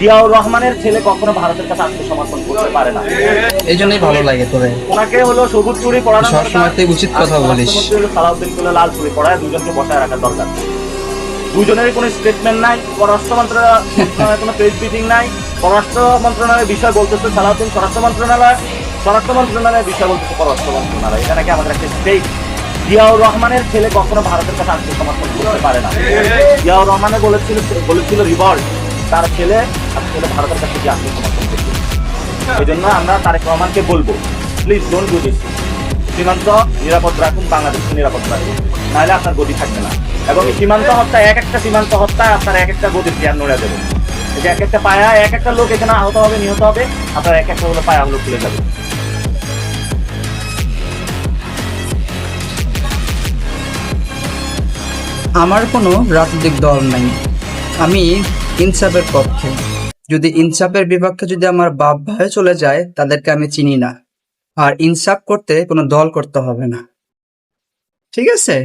জিয়াউর রহমানের ছেলে কখনো ভারতের কাছে আত্মসমর্পণ করতে পারে না। এই জন্যই ভালো লাগে তোরে। ওনাকে হলো সবুজ চুরি পড়ানো সবসময় তুই উচিত কথা বলিস। সালাউদ্দিন তুলে লাল চুরি পড়ায় দুজনকে বসায় রাখা দরকার। দুজনেরই কোনো স্টেটমেন্ট নাই, পররাষ্ট্র মন্ত্রণালয়ের কোনো প্রেস মিটিং নাই। পররাষ্ট্র মন্ত্রণালয়ের বিষয় বলতেছে সালাউদ্দিন, স্বরাষ্ট্র মন্ত্রণালয়ের বিষয় বলতেছে পররাষ্ট্র মন্ত্রণালয়। এটা নাকি আমাদের একটা স্টেট। জিয়াউর রহমানের ছেলে কখনো ভারতের কাছে আত্মসমর্পণ করতে পারে না। জিয়াউর রহমানে বলেছিল রিভল্ট, তার ছেলে ভারতের কাছে গিয়ে আত্মসমর্পণ করছে। এই জন্য আমরা তারেক রহমানকে বলবো, প্লিজ ডোন্ট ডু দিস। সীমান্ত নিরাপদ রাখুন, বাংলাদেশকে নিরাপদ রাখুন, নাহলে আপনার গতি থাকবে না। এবং এই সীমান্ত হত্যা, এক একটা সীমান্ত হত্যায় আপনার এক একটা গতির জ্ঞান নড়ে যাবে। এক একটা পায়া, এক একটা লোক এখানে আহত হবে, নিহত হবে, আপনার এক একটা হলো পায়া হলো খুলে যাবে। আমার কোনো রাজনৈতিক দল নাই, আমি ইনসাফের পক্ষে। যদি ইনসাফের বিপক্ষে যদি আমার বাপ ভাই চলে যায়, তাদেরকে আমি চিনি না। আর ইনসাফ করতে কোনো দল করতে হবে না, ঠিক আছে?